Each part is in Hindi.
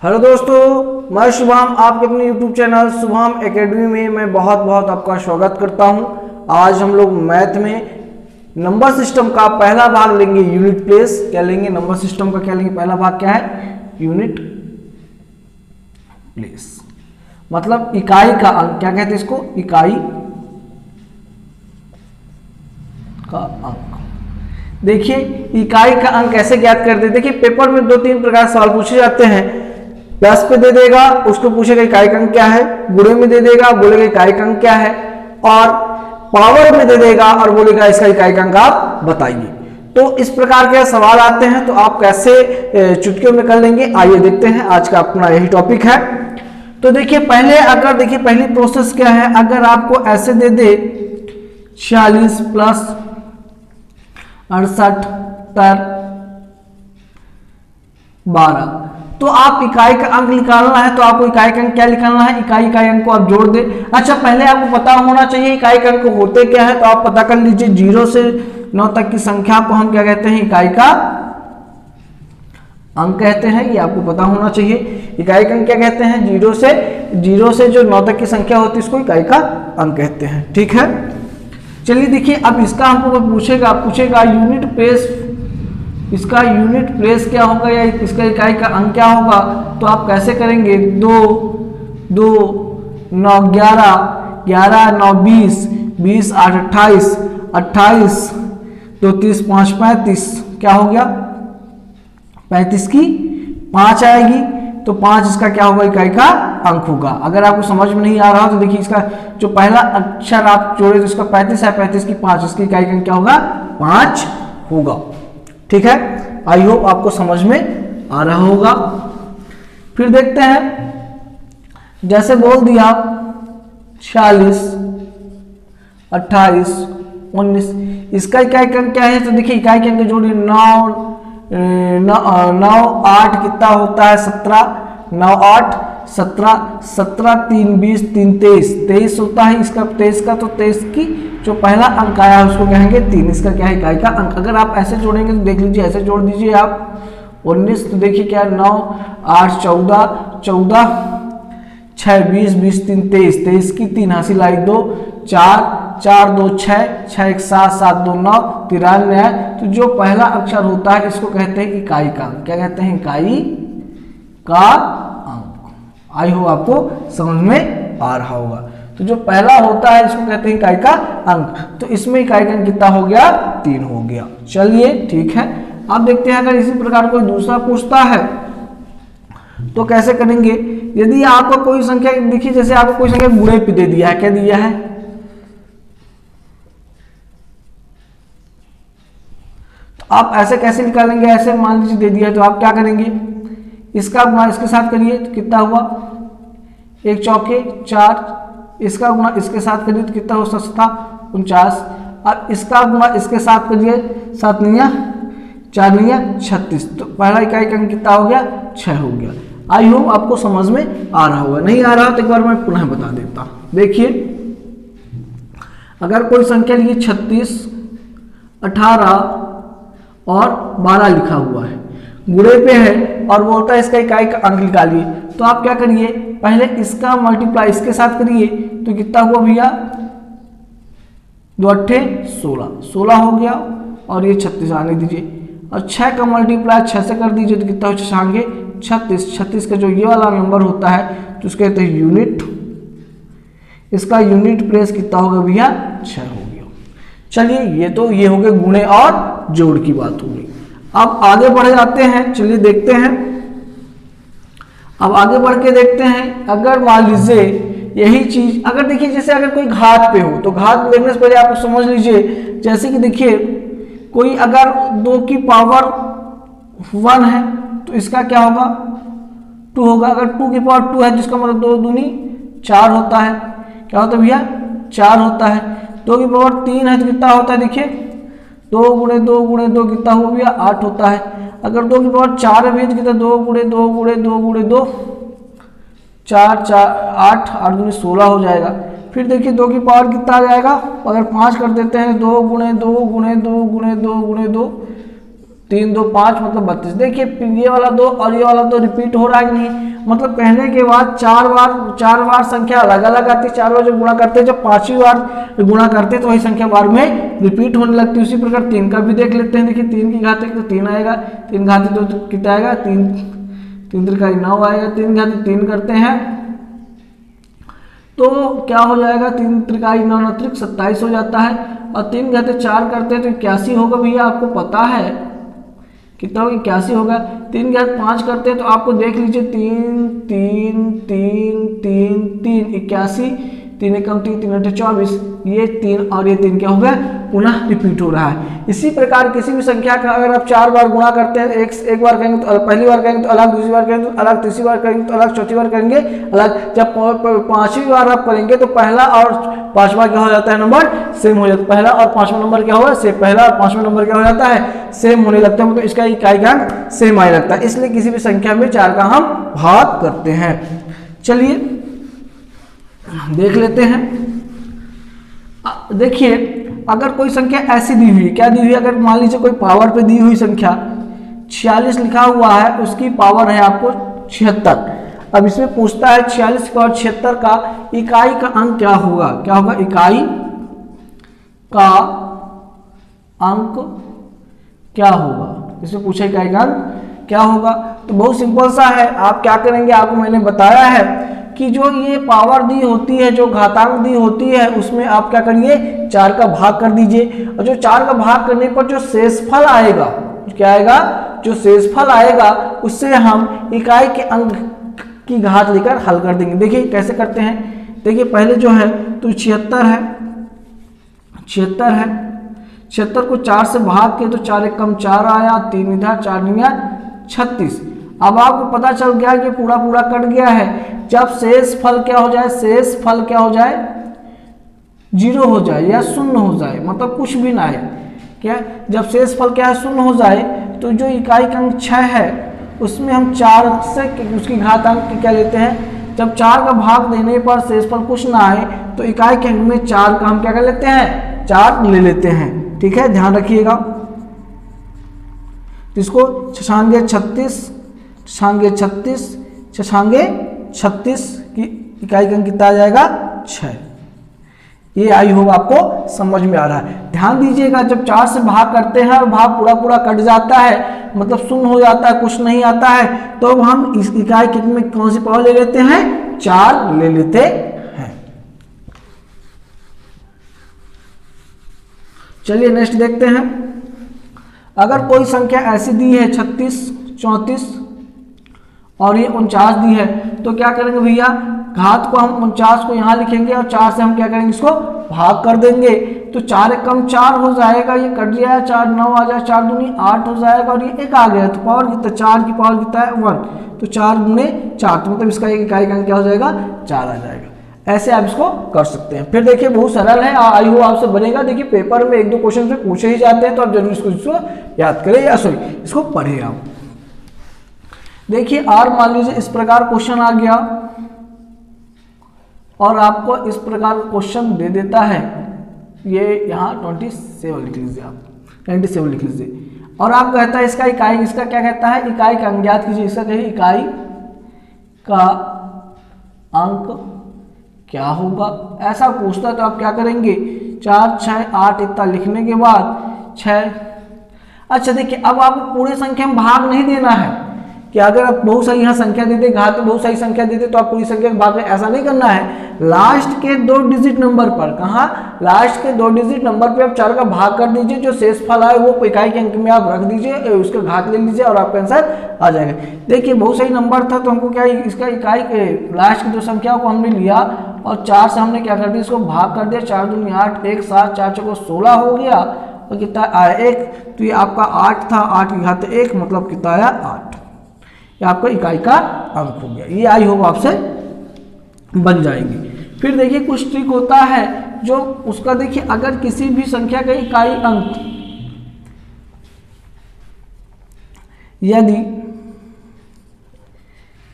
हेलो दोस्तों, मैं शुभम आपके अपने यूट्यूब चैनल शुभम एकेडमी में मैं बहुत बहुत आपका स्वागत करता हूं। आज हम लोग मैथ में नंबर सिस्टम का पहला भाग लेंगे, यूनिट प्लेस। क्या लेंगे? नंबर सिस्टम का क्या लेंगे? पहला भाग क्या है? यूनिट प्लेस, मतलब इकाई का अंक। क्या कहते हैं इसको? इकाई का अंक। देखिए, इकाई का अंक कैसे ज्ञात करते हैं। देखिए, पेपर में दो तीन प्रकार सवाल पूछे जाते हैं। प्लस पे दे देगा, उसको पूछेगा इकाई का अंक क्या है, गुणे में दे देगा, बोलेगा इकाई का अंक क्या है, और पावर में दे देगा और बोलेगा इसका इकाई का अंक आप बताइए। तो इस प्रकार के सवाल आते हैं, तो आप कैसे चुटकियों में कर लेंगे, आइए देखते हैं। आज का अपना यही टॉपिक है। तो देखिए, पहली प्रोसेस क्या है। अगर आपको ऐसे दे दे 46 प्लस 68 12, तो आप इकाई का अंक निकालना है। तो आपको इकाई का अंक क्या निकालना है? इकाई अंक को आप जोड़ दे। अच्छा, पहले आपको पता होना चाहिए इकाई का अंक होते क्या है, तो आप पता कर लीजिए। 0 से 9 तक की संख्या को हम क्या कहते हैं? इकाई का अंक कहते हैं। ये आपको पता होना चाहिए। इकाई का अंक क्या कहते हैं? 0 से जो 9 तक की संख्या होती है इसको इकाई का अंक कहते हैं। ठीक है, चलिए देखिए, अब इसका हमको पूछेगा यूनिट प्लेस। इसका यूनिट प्लेस क्या होगा या इसका इकाई का अंक क्या होगा। तो आप कैसे करेंगे? 2 2 9 11 11 9 20 20 8 28 28 2 30 5 35। क्या हो गया? 35 की 5 आएगी, तो 5 इसका क्या होगा? इकाई का अंक होगा। अगर आपको समझ में नहीं आ रहा हो तो देखिए, इसका जो पहला अक्षर आप जोड़े तो इसका 35 है, 35 की 5, इसकी इकाई का अंक क्या होगा? 5 होगा। ठीक है, आई होप आपको समझ में आ रहा होगा। फिर देखते हैं, जैसे बोल दिया 46 28 19, इसका इकाई का अंक क्या है? तो देखिए, इकाई के अंक जोड़िए। 9 8 कितना होता है? 17 9 8 17 17 3 20 3 23 23 होता है इसका। 23 का, तो 23 की जो पहला अंक आया है उसको कहेंगे 3। इसका क्या है? इकाई का अंक। अगर आप ऐसे जोड़ेंगे तो देख लीजिए, ऐसे जोड़ दीजिए आप 19, तो देखिए क्या 9 8 14 14 6 20 20 3 23 23 की 3 हासिल आई 2 4 4 2 6 6 1 7 7 2 9 93 है। तो जो पहला अक्षर होता है इसको कहते हैं इकाई का अंक। क्या कहते हैं? इकाई का अंक। आई हो आपको समझ में आ रहा होगा। तो जो पहला होता है इसको कहते हैं इकाई का अंक। तो इसमें इकाई का अंक कितना हो गया? 3 हो गया। चलिए ठीक है, अब देखते हैं अगर इसी प्रकार कोई दूसरा पूछता है तो कैसे करेंगे। यदि आपको कोई संख्या, देखिए जैसे आपको कोई संख्या गुणे पे दे दिया है, क्या दिया है? तो आप ऐसे कैसे निकालेंगे? ऐसे मान लीजिए दे दिया, तो आप क्या करेंगे? इसका गुणा इसके साथ करिए तो कितना हुआ? 1 चौके 4। इसका गुणा इसके साथ करिए तो कितना हो सकता? 49। अब इसका गुणा इसके साथ करिए, 7 निया 4 निया 36। तो पहला इकाई का अंक कितना हो गया? 6 हो गया। आई होप आपको समझ में आ रहा होगा। नहीं आ रहा तो एक बार मैं पुनः बता देता हूं। देखिए, अगर कोई संख्या लिखी 36 18 और 12 लिखा हुआ है, गुणे पे है और बोलता है इसका इकाई का अंक निकालिए, तो आप क्या करिए? पहले इसका मल्टीप्लाई इसके साथ करिए तो कितना हुआ भैया? 2 8 16 हो गया, और ये 36 आने दीजिए। और 6 का मल्टीप्लाई 6 से कर दीजिए तो कितना हो? 36 36 का जो ये वाला नंबर होता है तो उसके कहते हैं यूनिट। इसका यूनिट प्लेस कितना होगा भैया? 6 हो गया। चलिए, ये हो गए गुणे और जोड़ की बात हो गई। अब आगे बढ़ जाते हैं। चलिए देखते हैं, अब आगे बढ़ के देखते हैं। अगर मान लीजिए यही चीज, अगर देखिए जैसे अगर कोई घात पे हो, तो घात देखने से पहले आप समझ लीजिए, जैसे कि देखिए कोई अगर 2 की पावर 1 है तो इसका क्या होगा? 2 होगा। अगर 2 की पावर 2 है जिसका मतलब 2 दूनी 4 होता है। क्या होता है भैया? 4 होता है। 2 की पावर 3 है तो कितना होता है? देखिए 2 गुणे 2 गुणे 2 कितना हुआ भैया? 8 होता है। अगर 2 की पावर 4 है भैया तो कितना? 2 गुणे 2 गुणे 2 गुणे 2 4 4 8 8 दूनी 16 हो जाएगा। फिर देखिए 2 की पावर कितना आ जाएगा? अगर 5 कर देते हैं, 2 गुणे 2 गुणे 2 गुणे 2 गुणे 2 3 2 5 मतलब 32। देखिए ये वाला 2 और ये वाला 2 रिपीट हो रहा है कि नहीं, मतलब कहने के बाद चार बार संख्या अलग अलग आती है। 4 बार जब गुणा करते हैं, जब 5वीं बार गुणा करते हैं तो वही संख्या बार में रिपीट होने लगती है। उसी प्रकार 3 का भी देख लेते हैं। देखिए 3 की घात 1 तो 3 आएगा, 3 घात 2 तो कितना आएगा, 3 त्रिकाई 9 आएगा। 3 घात 3 करते हैं तो क्या हो जाएगा, 3 त्रिकाई 9 9 त्रिक 27 हो जाता है। और 3 घात 4 करते हैं तो 81 होगा भैया, आपको पता है कितना होगा, 81 होगा। 3 घात 5 करते हैं तो आपको देख लीजिए 3 3 3 3 3 81, 3 एकम 3 3 8 24, ये 3 और ये 3 क्या हो गया, पुनः रिपीट हो रहा है। इसी प्रकार किसी भी संख्या का अगर आप 4 बार गुणा करते हैं, एक बार करेंगे तो पहली बार करेंगे तो अलग, दूसरी बार करेंगे तो अलग, तीसरी बार करेंगे तो अलग, चौथी बार करेंगे अलग। जब 5वीं बार आप करेंगे तो पहला और 5वां क्या हो जाता है, नंबर सेम हो जाता है। पहला और 5वां नंबर क्या होगा, से पहला और 5वां नंबर क्या हो जाता है, सेम होने लगता है, मतलब इसका इकाई का अंक सेम आने लगता है। इसलिए किसी भी संख्या में 4 का हम भाग करते हैं। चलिए देख लेते हैं। देखिए अगर कोई संख्या ऐसी दी हुई है, क्या दी हुई है, अगर मान लीजिए कोई पावर पे दी हुई संख्या 46 लिखा हुआ है, उसकी पावर है आपको 76। अब इसमें पूछता है 46 का और 76 का इकाई का अंक क्या होगा, क्या होगा, इकाई का अंक क्या होगा। इसमें पूछा इकाई का अंक क्या होगा, तो बहुत सिंपल सा है। आप क्या करेंगे, आपको मैंने बताया है कि जो ये पावर दी होती है, जो घातांक दी होती है, उसमें आप क्या करिए, 4 का भाग कर दीजिए। और जो 4 का भाग करने पर जो शेषफल आएगा, क्या आएगा, जो शेषफल आएगा उससे हम इकाई के अंक की घात लेकर हल कर देंगे। देखिए कैसे करते हैं। देखिए पहले जो है तो 76 है, 76 है, 76 को 4 से भाग के तो 4 एकम 4 आया, 3 इधर 4 निया 36। अब आपको पता चल गया कि पूरा पूरा कट गया है। जब शेष फल क्या हो जाए, शेष फल क्या हो जाए, 0 हो जाए या शून्य हो जाए, मतलब कुछ भी ना है, क्या जब शेष फल क्या है, शून्य हो जाए, तो जो इकाई का अंक 6 है उसमें हम 4 से उसकी घातांक क्या लेते हैं। जब 4 का भाग देने पर शेषफल कुछ ना आए तो इकाई के अंक में 4 का हम क्या कर लेते हैं, 4 ले लेते हैं। ठीक है, ध्यान रखिएगा। इसको 36 की इकाई का अंक कितना आ जाएगा, 6। ये आई होगा आपको समझ में आ रहा है। ध्यान दीजिएगा, जब 4 से भाग करते हैं और भाग पूरा पूरा कट जाता है, मतलब शून्य हो जाता है, कुछ नहीं आता है, तो अब हम इस इकाई के में कौन सी पावर ले लेते हैं, 4 ले लेते हैं। चलिए नेक्स्ट देखते हैं। अगर कोई संख्या ऐसी दी है 36 34 और ये 49 दी है, तो क्या करेंगे भैया, घात को हम 49 को यहाँ लिखेंगे और 4 से हम क्या करेंगे, इसको भाग कर देंगे। तो 4 एकम 4 हो जाएगा, ये कट जाएगा, 4 9 आ जाएगा, 4 दूनी 8 हो जाएगा और ये 1 आ गया, तो पावर कितना, 4 की पावर कितना है 1, तो 4 गुणे 4, तो मतलब इसका एक इकाई का अंक क्या हो जाएगा, 4 आ जाएगा। ऐसे आप इसको कर सकते हैं। फिर देखिए बहुत सरल है, आई हो आपसे बनेगा। देखिए पेपर में 1-2 क्वेश्चन से पूछे ही जाते हैं, तो आप जरूर इसको याद करें, या सॉरी इसको पढ़े आप। देखिए और मान लीजिए इस प्रकार क्वेश्चन आ गया और आपको इस प्रकार क्वेश्चन दे देता है, ये यहाँ 27 लिख लीजिए, आप 97 लिख लीजिए, और आप कहता है इसका इकाई, इसका क्या कहता है, इकाई का अंक ज्ञात कीजिए। इसका कहिए इकाई का अंक क्या होगा, ऐसा पूछता है तो आप क्या करेंगे, 4 6 8 इतना लिखने के बाद 6। अच्छा देखिए अब आपको पूरे संख्या में भाग नहीं देना है, कि अगर आप बहुत सारी यहाँ संख्या दे दे, घात में बहुत सारी संख्या दे दे, तो आप पूरी संख्या के भाग में, ऐसा नहीं करना है। लास्ट के 2 डिजिट नंबर पर, कहाँ, लास्ट के 2 डिजिट नंबर पे आप 4 का भाग कर दीजिए, जो शेषफल आए वो इकाई के अंक में आप रख दीजिए, उसका घात ले लीजिए और आपका आंसर आ जाएगा। देखिए बहुत सही नंबर था, तो हमको क्या, इसका इकाई के लास्ट की 2 संख्या को हमने लिया और 4 से हमने क्या कर दिया, इसको भाग कर दिया, 4 दूनी 8, 1 7, 4 चौको 16 हो गया, और कितना आया 1, तो ये आपका 8 था, 8 की घात 1, मतलब कितना आया 8, ये आपका इकाई का अंक हो गया। ये आई होगा आपसे बन जाएंगे। फिर देखिए कुछ ट्रिक होता है जो उसका, देखिए अगर किसी भी संख्या का इकाई अंक यदि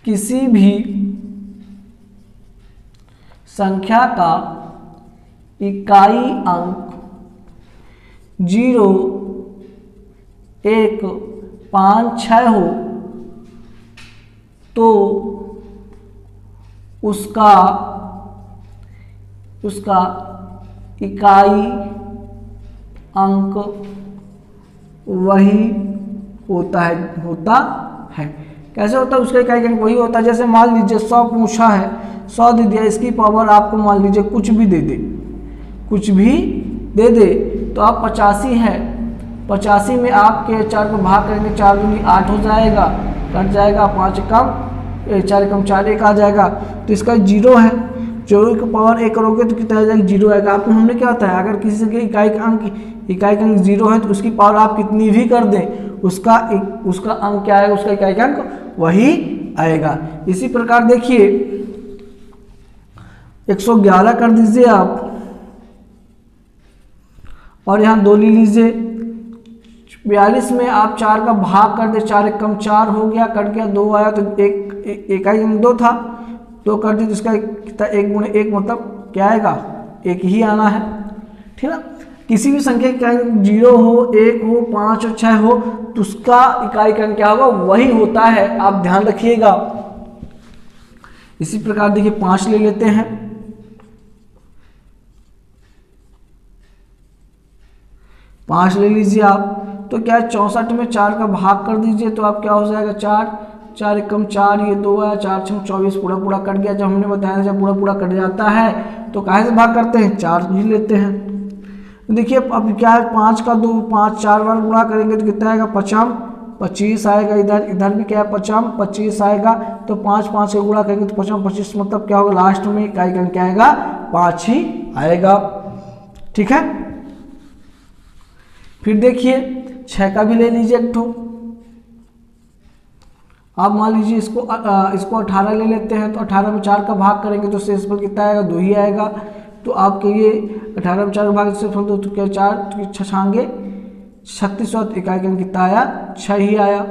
किसी भी संख्या का इकाई अंक 0 1 5 6 हो तो उसका इकाई अंक वही होता है। कैसे होता है? उसका इकाई अंक वही होता है। जैसे मान लीजिए 100 पूछा है, 100 दे दिया, इसकी पावर आपको मान लीजिए कुछ भी दे दे तो आप 85 है, 85 में आपके 4 को भाग करेंगे, 4 दूनी 8 हो जाएगा, कट जाएगा, 5 कम 4 कम 4 1 आ जाएगा, तो इसका 0 है। 0 की पावर 1 करोगे तो कितना आ जाएगा? 0 आएगा। आपको हमने क्या होता है, अगर किसी के इकाई का अंक 0 है तो उसकी पावर आप कितनी भी कर दें, उसका अंक क्या आएगा? उसका इकाई का अंक वही आएगा। इसी प्रकार देखिए 111 कर दीजिए आप, और यहाँ 2 ले लीजिए। 42 में आप 4 का भाग कर दे, 4 1 कम 4 हो गया, कट गया, 2 आया तो इकाई अंक 2 था, 2 कर दी तो इसका कितना 1 गुणे 1 मतलब क्या आएगा? 1 ही आना है। ठीक है। किसी भी संख्या का 0 हो, 1 हो, 5 और 6 हो तो उसका इकाई का अंक क्या होगा? वही होता है। आप ध्यान रखिएगा। इसी प्रकार देखिए 5 ले लेते हैं। 5 ले लीजिए आप, तो क्या है 64 में 4 का भाग कर दीजिए तो आप क्या हो जाएगा? 4 4 1 कम 4, ये 2 आया, 4 6 24, पूरा कट गया। जब हमने बताया जब पूरा कट जाता है तो काहे से भाग करते हैं? 4 ही लेते हैं। देखिए अब क्या है, 5 का 2 5 4 बार गुणा करेंगे तो कितना आएगा? 25 आएगा। इधर भी क्या है? 25 आएगा। तो 5 5 का गुणा करेंगे तो 25 मतलब क्या होगा? लास्ट में इकाई का क्या आएगा? 5 ही आएगा। ठीक है। फिर देखिए 6 का भी ले लीजिए एक ठो। आप मान लीजिए इसको 18 ले लेते हैं, तो 18 में 4 का भाग करेंगे तो शेष पर कितना आएगा? 2 ही आएगा। तो आपके ये 18 में 4 का भाग से तो क्या 4 छछांगे 36 इकाई का कितना आया? 6 ही आया।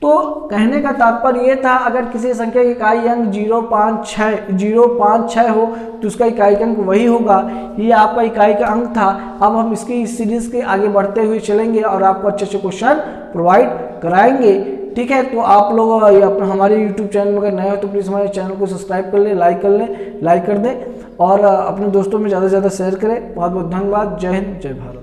तो कहने का तात्पर्य ये था, अगर किसी संख्या की इकाई अंक 056 हो तो उसका इकाई अंक वही होगा। ये आपका इकाई का अंक था। अब हम इसकी इस सीरीज के आगे बढ़ते हुए चलेंगे और आपको अच्छे अच्छे क्वेश्चन प्रोवाइड कराएंगे। ठीक है। तो आप लोग हमारे YouTube चैनल में अगर नए हो तो प्लीज़ हमारे चैनल को सब्सक्राइब कर लें, लाइक कर दें और अपने दोस्तों में ज़्यादा से ज़्यादा शेयर करें। बहुत बहुत धन्यवाद। जय हिंद, जय भारत।